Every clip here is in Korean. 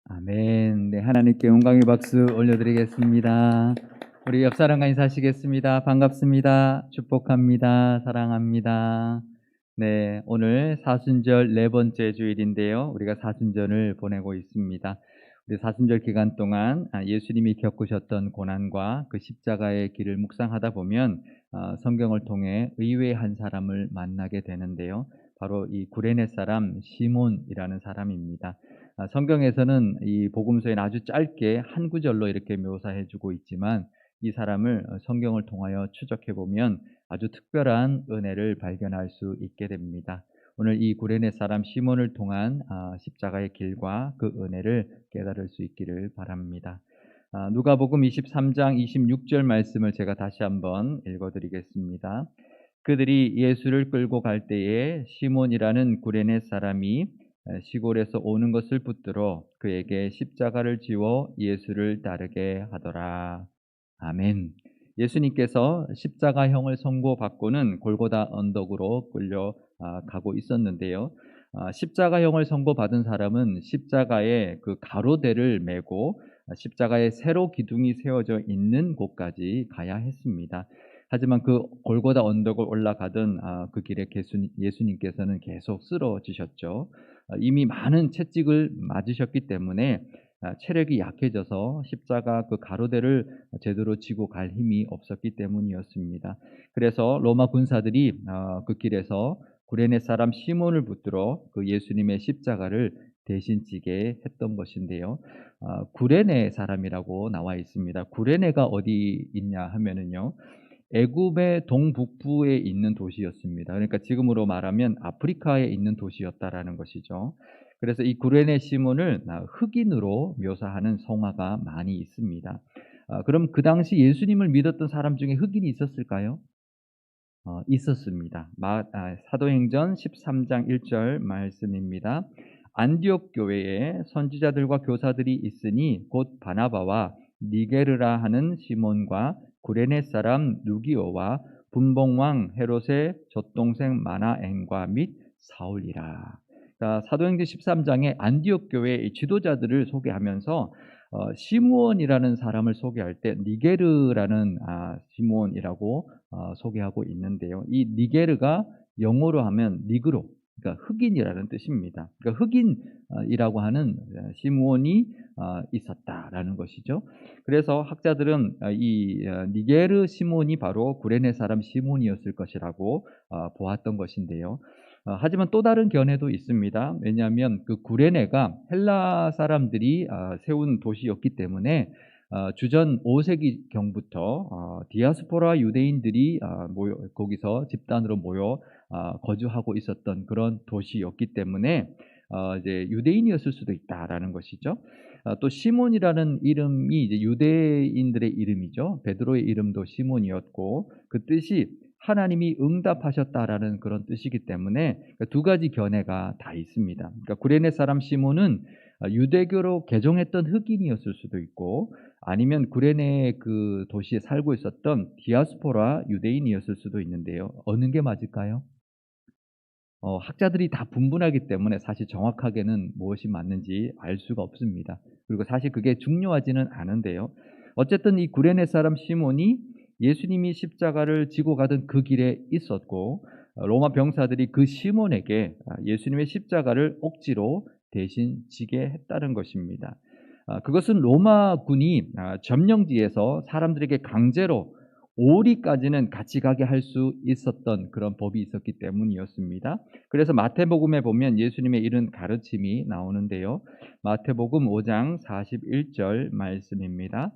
아멘. 네, 하나님께 영광의 박수 올려드리겠습니다. 우리 옆 사람과 인사하시겠습니다. 반갑습니다. 축복합니다. 사랑합니다. 네, 오늘 사순절 네 번째 주일인데요. 우리가 사순절을 보내고 있습니다. 우리 사순절 기간 동안 예수님이 겪으셨던 고난과 그 십자가의 길을 묵상하다 보면 성경을 통해 의외의 한 사람을 만나게 되는데요. 바로 이 구레네 사람 시몬이라는 사람입니다. 성경에서는 이 복음서에는 아주 짧게 한 구절로 이렇게 묘사해 주고 있지만 이 사람을 성경을 통하여 추적해 보면 아주 특별한 은혜를 발견할 수 있게 됩니다. 오늘 이 구레네 사람 시몬을 통한 십자가의 길과 그 은혜를 깨달을 수 있기를 바랍니다. 누가복음 23장 26절 말씀을 제가 다시 한번 읽어 드리겠습니다. 그들이 예수를 끌고 갈 때에 시몬이라는 구레네 사람이 시골에서 오는 것을 붙들어 그에게 십자가를 지워 예수를 따르게 하더라. 아멘. 예수님께서 십자가형을 선고받고는 골고다 언덕으로 끌려가고 있었는데요. 십자가형을 선고받은 사람은 십자가에 그 가로대를 메고 십자가에 세로 기둥이 세워져 있는 곳까지 가야 했습니다. 하지만 그 골고다 언덕을 올라가던 그 길에 예수님께서는 계속 쓰러지셨죠. 이미 많은 채찍을 맞으셨기 때문에 체력이 약해져서 십자가 그 가로대를 제대로 지고 갈 힘이 없었기 때문이었습니다. 그래서 로마 군사들이 그 길에서 구레네 사람 시몬을 붙들어 그 예수님의 십자가를 대신 지게 했던 것인데요. 구레네 사람이라고 나와 있습니다. 구레네가 어디 있냐 하면은요. 애굽의 동북부에 있는 도시였습니다. 그러니까 지금으로 말하면 아프리카에 있는 도시였다라는 것이죠. 그래서 이 구레네 시몬을 흑인으로 묘사하는 성화가 많이 있습니다. 그럼 그 당시 예수님을 믿었던 사람 중에 흑인이 있었을까요? 있었습니다. 사도행전 13장 1절 말씀입니다. 안디옥 교회에 선지자들과 교사들이 있으니 곧 바나바와 니게르라 하는 시몬과 구레네 사람 누기오와 분봉왕 헤롯의 젖동생 마나엔과 및 사울이라. 사도행전 13장에 안디옥 교회의 지도자들을 소개하면서 시므온이라는 사람을 소개할 때 니게르라는 시므온이라고 소개하고 있는데요. 이 니게르가 영어로 하면 니그로, 그러니까 흑인이라는 뜻입니다. 그러니까 흑인이라고 하는 시므온이 있었다라는 것이죠. 그래서 학자들은 이 니게르 시몬이 바로 구레네 사람 시몬이었을 것이라고 보았던 것인데요. 하지만 또 다른 견해도 있습니다. 왜냐하면 그 구레네가 헬라 사람들이 세운 도시였기 때문에 주전 5세기경부터 디아스포라 유대인들이 거기서 집단으로 모여 거주하고 있었던 그런 도시였기 때문에 이제 유대인이었을 수도 있다라는 것이죠. 또 시몬이라는 이름이 이제 유대인들의 이름이죠. 베드로의 이름도 시몬이었고 그 뜻이 하나님이 응답하셨다라는 그런 뜻이기 때문에 두 가지 견해가 다 있습니다. 그러니까 구레네 사람 시몬은 유대교로 개종했던 흑인이었을 수도 있고 아니면 구레네 그 도시에 살고 있었던 디아스포라 유대인이었을 수도 있는데요. 어느 게 맞을까요? 학자들이 다 분분하기 때문에 사실 정확하게는 무엇이 맞는지 알 수가 없습니다. 그리고 사실 그게 중요하지는 않은데요. 어쨌든 이 구레네 사람 시몬이 예수님이 십자가를 지고 가던 그 길에 있었고 로마 병사들이 그 시몬에게 예수님의 십자가를 억지로 대신 지게 했다는 것입니다. 그것은 로마군이 점령지에서 사람들에게 강제로 오리까지는 같이 가게 할 수 있었던 그런 법이 있었기 때문이었습니다. 그래서 마태복음에 보면 예수님의 이런 가르침이 나오는데요. 마태복음 5장 41절 말씀입니다.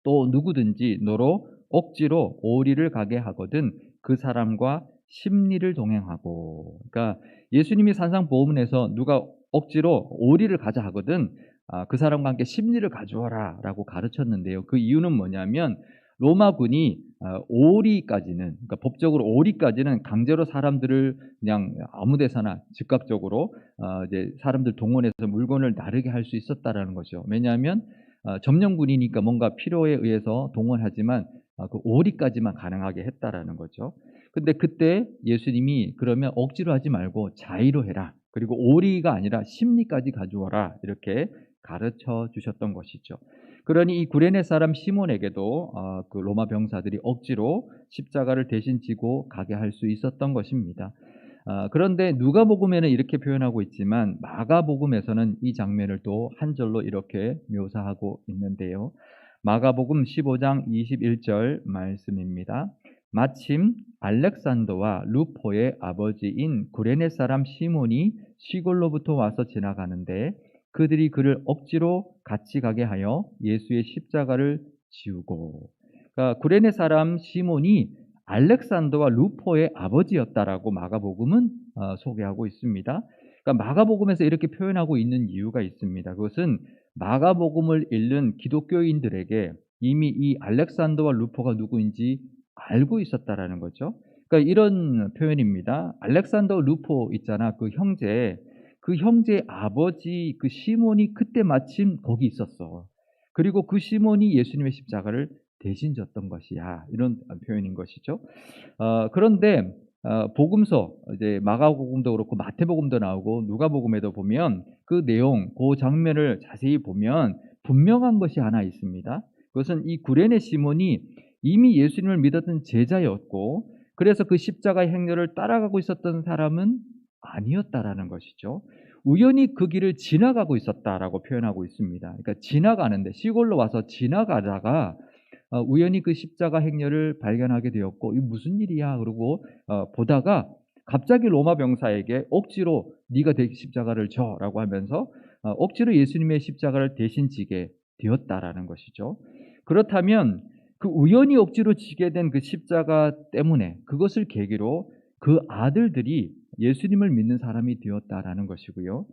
또 누구든지 너로 억지로 오리를 가게 하거든 그 사람과 십리를 동행하고. 그러니까 예수님이 산상보험에서 누가 억지로 오리를 가자 하거든 그 사람과 함께 십리를 가져와라라고 가르쳤는데요. 그 이유는 뭐냐면 로마군이 오리까지는, 그러니까 법적으로 오리까지는 강제로 사람들을 그냥 아무 데서나 즉각적으로 이제 사람들 동원해서 물건을 나르게 할 수 있었다라는 거죠. 왜냐하면 점령군이니까 뭔가 필요에 의해서 동원하지만 그 오리까지만 가능하게 했다라는 거죠. 근데 그때 예수님이 그러면 억지로 하지 말고 자의로 해라. 그리고 오리가 아니라 십리까지 가져와라. 이렇게 가르쳐 주셨던 것이죠. 그러니 이 구레네 사람 시몬에게도 그 로마 병사들이 억지로 십자가를 대신 지고 가게 할 수 있었던 것입니다. 그런데 누가복음에는 이렇게 표현하고 있지만 마가복음에서는 이 장면을 또 한 절로 이렇게 묘사하고 있는데요. 마가복음 15장 21절 말씀입니다. 마침 알렉산더와 루포의 아버지인 구레네 사람 시몬이 시골로부터 와서 지나가는데 그들이 그를 억지로 같이 가게 하여 예수의 십자가를 지우고, 그러니까 구레네 사람 시몬이 알렉산더와 루포의 아버지였다라고 마가복음은 소개하고 있습니다. 그러니까 마가복음에서 이렇게 표현하고 있는 이유가 있습니다. 그것은 마가복음을 읽는 기독교인들에게 이미 이 알렉산더와 루포가 누구인지 알고 있었다라는 거죠. 그러니까 이런 표현입니다. 알렉산더 루포 있잖아. 그 형제의 아버지 그 시몬이 그때 마침 거기 있었어. 그리고 그 시몬이 예수님의 십자가를 대신 졌던 것이야. 이런 표현인 것이죠. 그런데 복음서 이제 마가복음도 그렇고 마태복음도 나오고 누가복음에도 보면 그 내용, 그 장면을 자세히 보면 분명한 것이 하나 있습니다. 그것은 이 구레네 시몬이 이미 예수님을 믿었던 제자였고, 그래서 그 십자가의 행렬을 따라가고 있었던 사람은 아니었다라는 것이죠. 우연히 그 길을 지나가고 있었다라고 표현하고 있습니다. 그러니까 지나가는데, 시골로 와서 지나가다가 우연히 그 십자가 행렬을 발견하게 되었고, 이게 무슨 일이야? 그러고 보다가 갑자기 로마 병사에게 억지로 네가 십자가를 져라고 하면서 억지로 예수님의 십자가를 대신 지게 되었다라는 것이죠. 그렇다면 그 우연히 억지로 지게 된 그 십자가 때문에, 그것을 계기로 그 아들들이 예수님을 믿는 사람이 되었다라는 것이고요.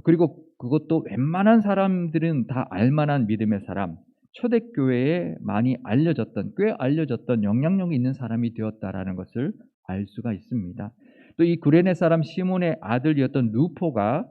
그리고 그것도 웬만한 사람들은 다 알만한 믿음의 사람, 초대교회에 많이 알려졌던, 꽤 알려졌던 영향력이 있는 사람이 되었다라는 것을 알 수가 있습니다. 또 이 구레네 사람 시몬의 아들이었던 루포가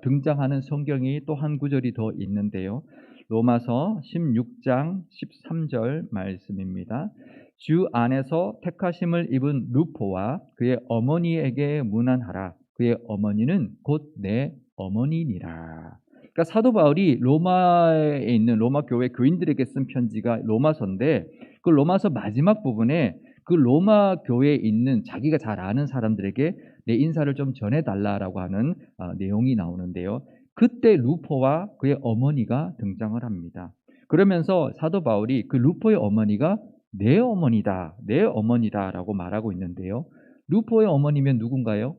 등장하는 성경이 또 한 구절이 더 있는데요. 로마서 16장 13절 말씀입니다. 주 안에서 택하심을 입은 루포와 그의 어머니에게 문안하라. 그의 어머니는 곧 내 어머니니라. 그러니까 사도 바울이 로마에 있는 로마 교회 교인들에게 쓴 편지가 로마서인데, 그 로마서 마지막 부분에 그 로마 교회에 있는 자기가 잘 아는 사람들에게 내 인사를 좀 전해달라라고 하는 내용이 나오는데요. 그때 루포와 그의 어머니가 등장을 합니다. 그러면서 사도 바울이 그 루포의 어머니가 내 어머니다, 내 어머니다라고 말하고 있는데요. 루포의 어머니면 누군가요?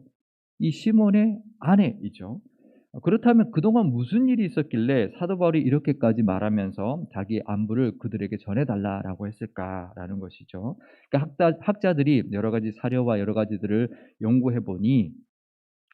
이 시몬의 아내이죠. 그렇다면 그동안 무슨 일이 있었길래 사도 바울이 이렇게까지 말하면서 자기 안부를 그들에게 전해달라라고 했을까라는 것이죠. 그러니까 학자들이 여러 가지 사료와 여러 가지들을 연구해 보니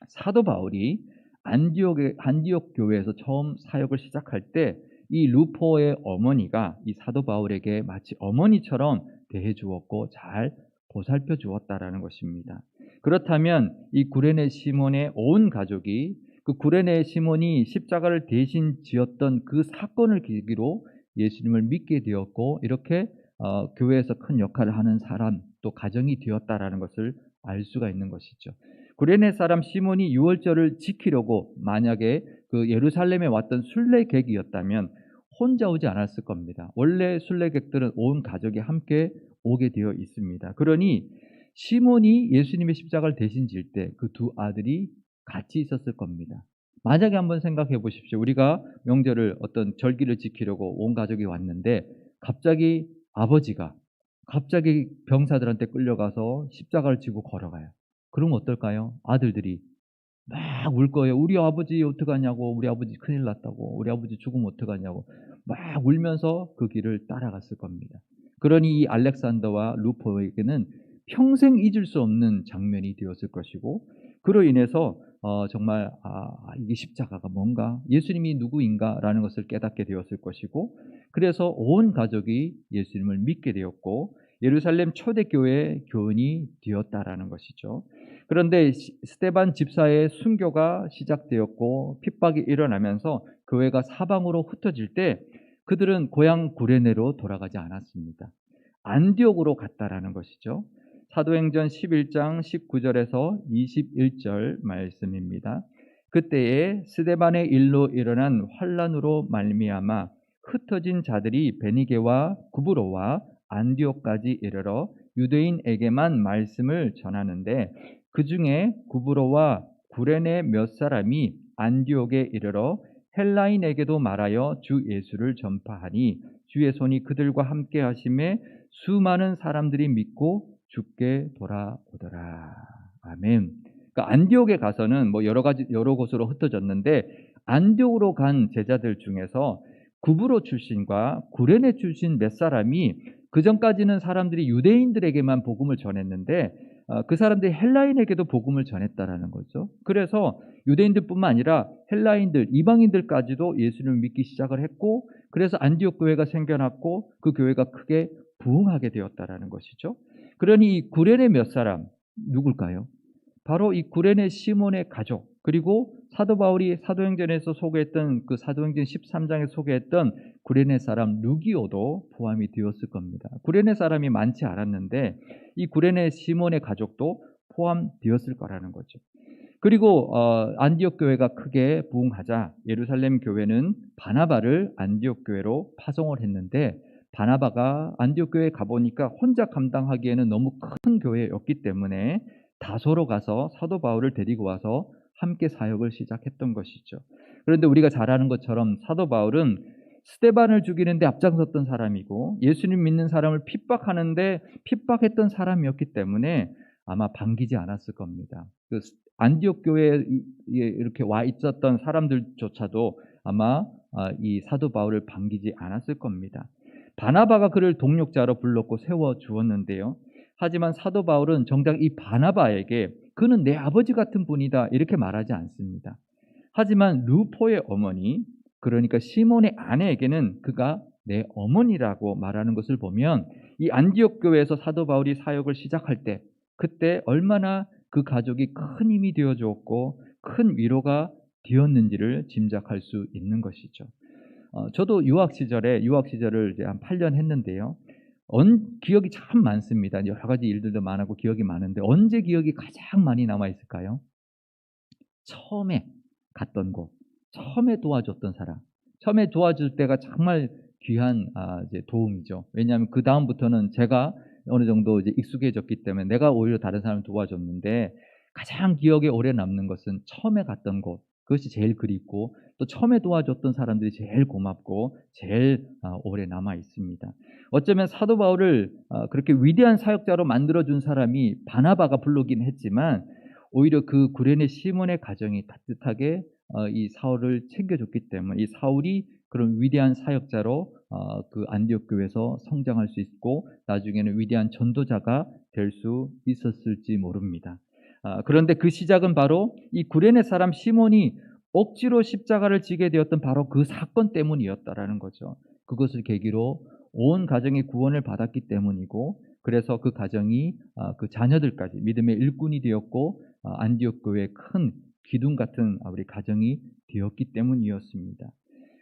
사도 바울이 안디옥 교회에서 처음 사역을 시작할 때 이 루포의 어머니가 이 사도 바울에게 마치 어머니처럼 대해 주었고 잘 보살펴 주었다라는 것입니다. 그렇다면 이 구레네 시몬의 온 가족이 그 구레네 시몬이 십자가를 대신 지었던 그 사건을 계기로 예수님을 믿게 되었고, 이렇게 교회에서 큰 역할을 하는 사람, 또 가정이 되었다라는 것을 알 수가 있는 것이죠. 구레네 사람 시몬이 유월절을 지키려고 만약에 그 예루살렘에 왔던 순례객이었다면 혼자 오지 않았을 겁니다. 원래 순례객들은 온 가족이 함께 오게 되어 있습니다. 그러니 시몬이 예수님의 십자가를 대신 질 때 그 두 아들이 같이 있었을 겁니다. 만약에 한번 생각해 보십시오. 우리가 명절을 어떤 절기를 지키려고 온 가족이 왔는데 갑자기 아버지가 갑자기 병사들한테 끌려가서 십자가를 지고 걸어가요. 그러면 어떨까요? 아들들이 막 울 거예요. 우리 아버지 어떡하냐고, 우리 아버지 큰일 났다고, 우리 아버지 죽으면 어떡하냐고 막 울면서 그 길을 따라갔을 겁니다. 그러니 이 알렉산더와 루포에게는 평생 잊을 수 없는 장면이 되었을 것이고, 그로 인해서 정말 이게 십자가가 뭔가, 예수님이 누구인가라는 것을 깨닫게 되었을 것이고, 그래서 온 가족이 예수님을 믿게 되었고 예루살렘 초대교회의 교인이 되었다라는 것이죠. 그런데 스데반 집사의 순교가 시작되었고 핍박이 일어나면서 교회가 사방으로 흩어질 때 그들은 고향 구레네로 돌아가지 않았습니다. 안디옥으로 갔다라는 것이죠. 사도행전 11장 19절에서 21절 말씀입니다. 그때에 스데반의 일로 일어난 환란으로 말미암아 흩어진 자들이 베니게와 구브로와 안디옥까지 이르러 유대인에게만 말씀을 전하는데, 그 중에 구브로와 구레네 몇 사람이 안디옥에 이르러 헬라인에게도 말하여 주 예수를 전파하니 주의 손이 그들과 함께 하심에 수많은 사람들이 믿고 주께 돌아오더라. 아멘. 그러니까 안디옥에 가서는 뭐 여러 곳으로 흩어졌는데, 안디옥으로 간 제자들 중에서 구브로 출신과 구레네 출신 몇 사람이, 그 전까지는 사람들이 유대인들에게만 복음을 전했는데 그 사람들이 헬라인에게도 복음을 전했다라는 거죠. 그래서 유대인들뿐만 아니라 헬라인들, 이방인들까지도 예수를 믿기 시작을 했고, 그래서 안디옥 교회가 생겨났고 그 교회가 크게 부흥하게 되었다라는 것이죠. 그러니 이 구레네 몇 사람 누굴까요? 바로 이 구레네 시몬의 가족, 그리고 사도 바울이 사도행전에서 소개했던, 그 사도행전 13장에 소개했던 구레네 사람 루기오도 포함이 되었을 겁니다. 구레네 사람이 많지 않았는데 이 구레네 시몬의 가족도 포함되었을 거라는 거죠. 그리고 안디옥 교회가 크게 부흥하자 예루살렘 교회는 바나바를 안디옥 교회로 파송을 했는데, 바나바가 안디옥 교회에 가보니까 혼자 감당하기에는 너무 큰 교회였기 때문에 다소로 가서 사도 바울을 데리고 와서 함께 사역을 시작했던 것이죠. 그런데 우리가 잘 아는 것처럼 사도 바울은 스데반을 죽이는데 앞장섰던 사람이고 예수님 믿는 사람을 핍박했던 사람이었기 때문에 아마 반기지 않았을 겁니다. 그 안디옥 교회에 이렇게 와 있었던 사람들조차도 아마 이 사도 바울을 반기지 않았을 겁니다. 바나바가 그를 동력자로 불렀고 세워 주었는데요. 하지만 사도 바울은 정작 이 바나바에게 그는 내 아버지 같은 분이다 이렇게 말하지 않습니다. 하지만 루포의 어머니, 그러니까 시몬의 아내에게는 그가 내 어머니라고 말하는 것을 보면, 이 안디옥 교회에서 사도 바울이 사역을 시작할 때 그때 얼마나 그 가족이 큰 힘이 되어 주었고 큰 위로가 되었는지를 짐작할 수 있는 것이죠. 저도 유학 시절을 이제 한 8년 했는데요. 기억이 참 많습니다. 여러 가지 일들도 많았고 기억이 많은데, 언제 기억이 가장 많이 남아 있을까요? 처음에 갔던 곳, 처음에 도와줬던 사람, 처음에 도와줄 때가 정말 귀한 이제 도움이죠. 왜냐하면 그 다음부터는 제가 어느 정도 이제 익숙해졌기 때문에 내가 오히려 다른 사람을 도와줬는데, 가장 기억에 오래 남는 것은 처음에 갔던 곳, 그것이 제일 그립고 또 처음에 도와줬던 사람들이 제일 고맙고 제일 오래 남아 있습니다. 어쩌면 사도 바울을 그렇게 위대한 사역자로 만들어준 사람이 바나바가 부르긴 했지만, 오히려 그 구레네 시몬의 가정이 따뜻하게 이 사울을 챙겨줬기 때문에 이 사울이 그런 위대한 사역자로 그 안디옥 교회에서 성장할 수 있고 나중에는 위대한 전도자가 될 수 있었을지 모릅니다. 그런데 그 시작은 바로 이 구레네 사람 시몬이 억지로 십자가를 지게 되었던 바로 그 사건 때문이었다라는 거죠. 그것을 계기로 온 가정이 구원을 받았기 때문이고, 그래서 그 가정이 그 자녀들까지 믿음의 일꾼이 되었고 안디옥 교회의 큰 기둥 같은 우리 가정이 되었기 때문이었습니다.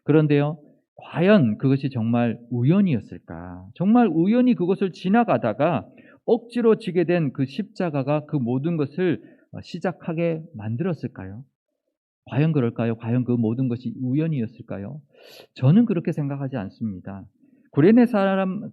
그런데요, 과연 그것이 정말 우연이었을까? 정말 우연히 그것을 지나가다가 억지로 지게 된 그 십자가가 그 모든 것을 시작하게 만들었을까요? 과연 그럴까요? 과연 그 모든 것이 우연이었을까요? 저는 그렇게 생각하지 않습니다. 구레네 사람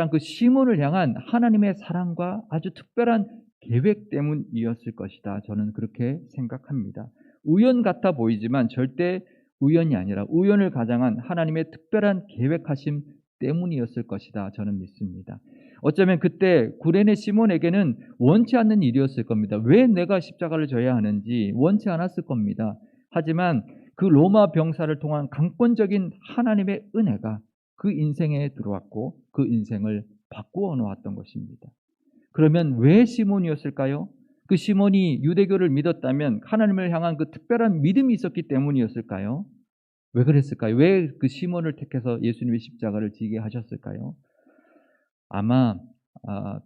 그 시몬을 향한 하나님의 사랑과 아주 특별한 계획 때문이었을 것이다. 저는 그렇게 생각합니다. 우연 같아 보이지만 절대 우연이 아니라 우연을 가장한 하나님의 특별한 계획하심 때문이었을 것이다. 저는 믿습니다. 어쩌면 그때 구레네 시몬에게는 원치 않는 일이었을 겁니다. 왜 내가 십자가를 져야 하는지 원치 않았을 겁니다. 하지만 그 로마 병사를 통한 강권적인 하나님의 은혜가 그 인생에 들어왔고 그 인생을 바꾸어 놓았던 것입니다. 그러면 왜 시몬이었을까요? 그 시몬이 유대교를 믿었다면 하나님을 향한 그 특별한 믿음이 있었기 때문이었을까요? 왜 그랬을까요? 왜 그 시몬을 택해서 예수님의 십자가를 지게 하셨을까요? 아마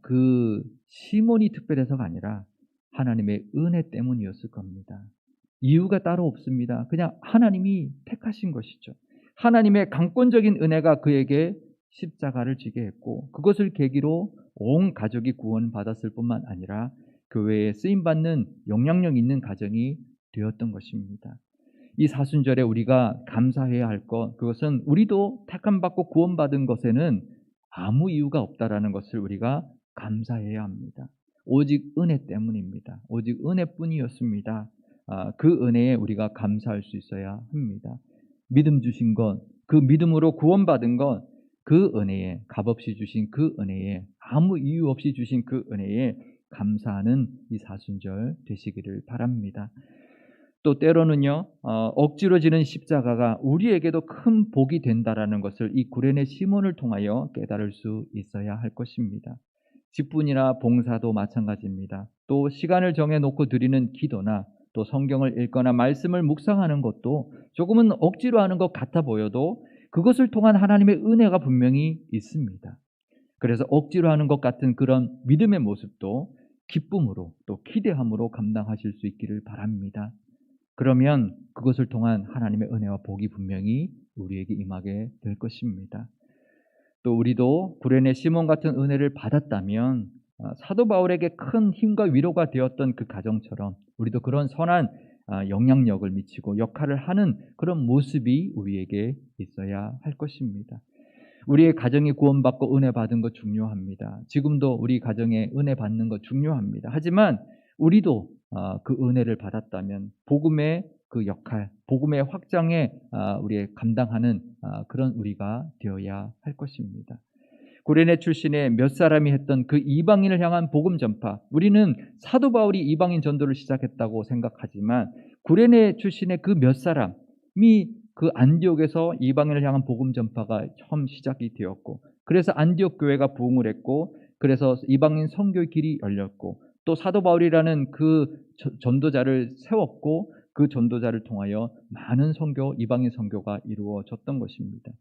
그 시몬이 특별해서가 아니라 하나님의 은혜 때문이었을 겁니다. 이유가 따로 없습니다. 그냥 하나님이 택하신 것이죠. 하나님의 강권적인 은혜가 그에게 십자가를 지게 했고, 그것을 계기로 온 가족이 구원받았을 뿐만 아니라 교회에 쓰임받는 영향력 있는 가정이 되었던 것입니다. 이 사순절에 우리가 감사해야 할 것, 그것은 우리도 택함받고 구원받은 것에는 아무 이유가 없다라는 것을 우리가 감사해야 합니다. 오직 은혜 때문입니다. 오직 은혜뿐이었습니다. 그 은혜에 우리가 감사할 수 있어야 합니다. 믿음 주신 것, 그 믿음으로 구원받은 것, 그 은혜에, 값없이 주신 그 은혜에, 아무 이유 없이 주신 그 은혜에 감사하는 이 사순절 되시기를 바랍니다. 또 때로는요, 억지로 지는 십자가가 우리에게도 큰 복이 된다라는 것을 이 구레네 시몬을 통하여 깨달을 수 있어야 할 것입니다. 직분이나 봉사도 마찬가지입니다. 또 시간을 정해놓고 드리는 기도나 또 성경을 읽거나 말씀을 묵상하는 것도 조금은 억지로 하는 것 같아 보여도 그것을 통한 하나님의 은혜가 분명히 있습니다. 그래서 억지로 하는 것 같은 그런 믿음의 모습도 기쁨으로 또 기대함으로 감당하실 수 있기를 바랍니다. 그러면 그것을 통한 하나님의 은혜와 복이 분명히 우리에게 임하게 될 것입니다. 또 우리도 구레네 시몬 같은 은혜를 받았다면 사도 바울에게 큰 힘과 위로가 되었던 그 가정처럼 우리도 그런 선한 영향력을 미치고 역할을 하는 그런 모습이 우리에게 있어야 할 것입니다. 우리의 가정이 구원받고 은혜 받은 것 중요합니다. 지금도 우리 가정에 은혜 받는 것 중요합니다. 하지만 우리도 그 은혜를 받았다면 복음의 그 역할, 복음의 확장에 우리의 감당하는 그런 우리가 되어야 할 것입니다. 구레네 출신의 몇 사람이 했던 그 이방인을 향한 복음 전파, 우리는 사도 바울이 이방인 전도를 시작했다고 생각하지만 구레네 출신의 그 몇 사람이 그 안디옥에서 이방인을 향한 복음 전파가 처음 시작이 되었고, 그래서 안디옥 교회가 부흥을 했고, 그래서 이방인 선교의 길이 열렸고, 또 사도 바울이라는 그 전도자를 세웠고, 그 전도자를 통하여 많은 선교, 이방인 선교가 이루어졌던 것입니다.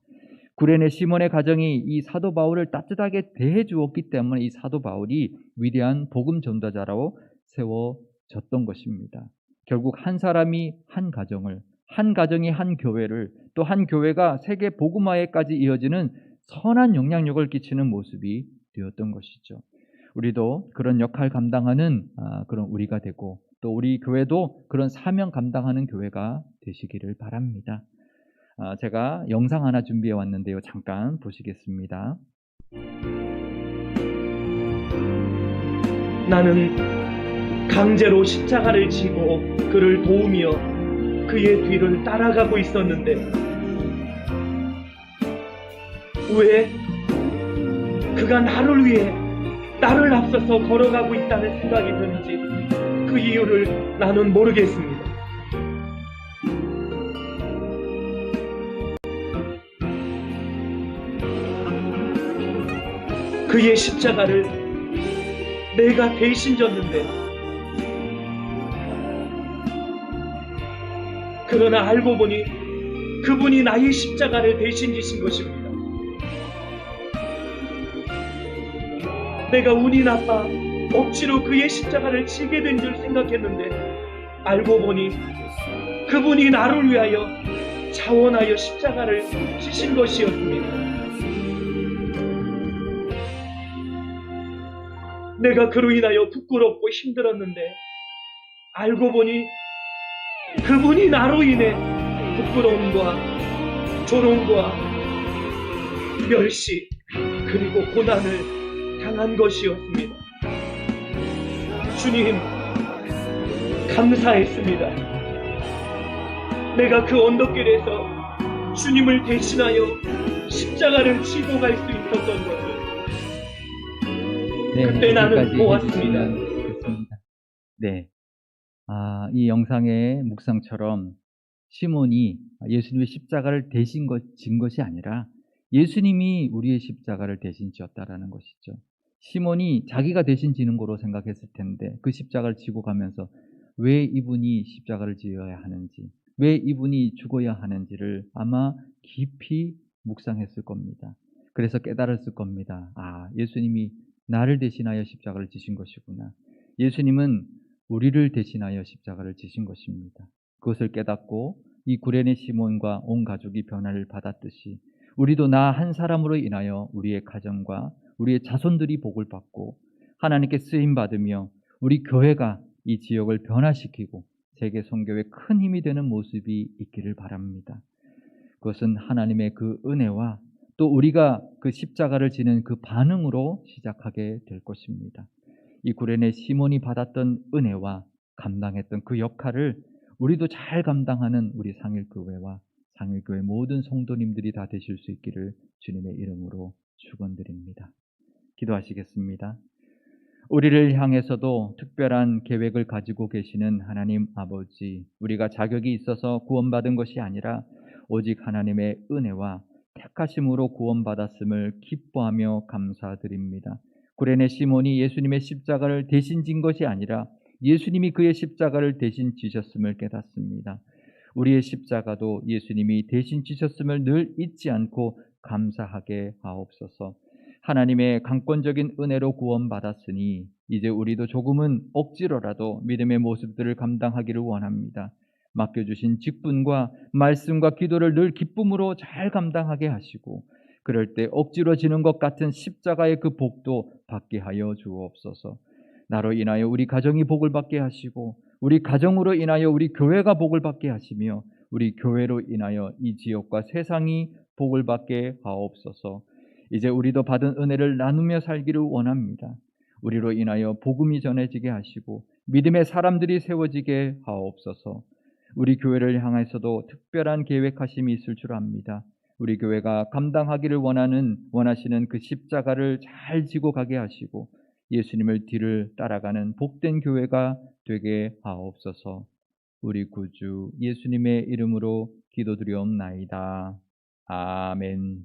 구레네 시몬의 가정이 이 사도 바울을 따뜻하게 대해 주었기 때문에 이 사도 바울이 위대한 복음 전도자로 세워졌던 것입니다. 결국 한 사람이 한 가정을, 한 가정이 한 교회를, 또 한 교회가 세계 복음화에까지 이어지는 선한 영향력을 끼치는 모습이 되었던 것이죠. 우리도 그런 역할 감당하는 그런 우리가 되고, 또 우리 교회도 그런 사명 감당하는 교회가 되시기를 바랍니다. 제가 영상 하나 준비해 왔는데요. 잠깐 보시겠습니다. 나는 강제로 십자가를 지고 그를 도우며 그의 뒤를 따라가고 있었는데 왜 그가 나를 위해 나를 앞서서 걸어가고 있다는 생각이 드는지 그 이유를 나는 모르겠습니다. 그의 십자가를 내가 대신 졌는데, 그러나 알고 보니 그분이 나의 십자가를 대신 지신 것입니다. 내가 운이 나빠 억지로 그의 십자가를 지게 된 줄 생각했는데 알고 보니 그분이 나를 위하여 자원하여 십자가를 지신 것이었습니다. 내가 그로 인하여 부끄럽고 힘들었는데 알고 보니 그분이 나로 인해 부끄러움과 조롱과 멸시 그리고 고난을 당한 것이었습니다. 주님, 감사했습니다. 내가 그 언덕길에서 주님을 대신하여 십자가를 지고 갈 수 있었던 것을 그때 나는 보았습니다. 네. 이 영상의 묵상처럼 시몬이 예수님의 십자가를 대신 진 것이 아니라 예수님이 우리의 십자가를 대신 지었다라는 것이죠. 시몬이 자기가 대신 지는 거로 생각했을 텐데 그 십자가를 지고 가면서 왜 이분이 십자가를 지어야 하는지, 왜 이분이 죽어야 하는지를 아마 깊이 묵상했을 겁니다. 그래서 깨달았을 겁니다. 예수님이 나를 대신하여 십자가를 지신 것이구나. 예수님은 우리를 대신하여 십자가를 지신 것입니다. 그것을 깨닫고 이 구레네 시몬과 온 가족이 변화를 받았듯이 우리도 나 한 사람으로 인하여 우리의 가정과 우리의 자손들이 복을 받고 하나님께 쓰임 받으며 우리 교회가 이 지역을 변화시키고 세계 선교에 큰 힘이 되는 모습이 있기를 바랍니다. 그것은 하나님의 그 은혜와 또 우리가 그 십자가를 지는 그 반응으로 시작하게 될 것입니다. 이 구레네 시몬이 받았던 은혜와 감당했던 그 역할을 우리도 잘 감당하는 우리 상일교회와 상일교회 모든 성도님들이 다 되실 수 있기를 주님의 이름으로 축원드립니다. 기도하시겠습니다. 우리를 향해서도 특별한 계획을 가지고 계시는 하나님 아버지, 우리가 자격이 있어서 구원받은 것이 아니라 오직 하나님의 은혜와 택하심으로 구원받았음을 기뻐하며 감사드립니다. 구레네 시몬이 예수님의 십자가를 대신 진 것이 아니라 예수님이 그의 십자가를 대신 지셨음을 깨닫습니다. 우리의 십자가도 예수님이 대신 지셨음을 늘 잊지 않고 감사하게 하옵소서. 하나님의 강권적인 은혜로 구원받았으니 이제 우리도 조금은 억지로라도 믿음의 모습들을 감당하기를 원합니다. 맡겨주신 직분과 말씀과 기도를 늘 기쁨으로 잘 감당하게 하시고 그럴 때 억지로 지는 것 같은 십자가의 그 복도 받게 하여 주옵소서. 나로 인하여 우리 가정이 복을 받게 하시고 우리 가정으로 인하여 우리 교회가 복을 받게 하시며 우리 교회로 인하여 이 지역과 세상이 복을 받게 하옵소서. 이제 우리도 받은 은혜를 나누며 살기를 원합니다. 우리로 인하여 복음이 전해지게 하시고 믿음의 사람들이 세워지게 하옵소서. 우리 교회를 향해서도 특별한 계획하심이 있을 줄 압니다. 우리 교회가 감당하기를 원하시는 그 십자가를 잘 지고 가게 하시고 예수님을 뒤를 따라가는 복된 교회가 되게 하옵소서. 우리 구주 예수님의 이름으로 기도드리옵나이다. 아멘.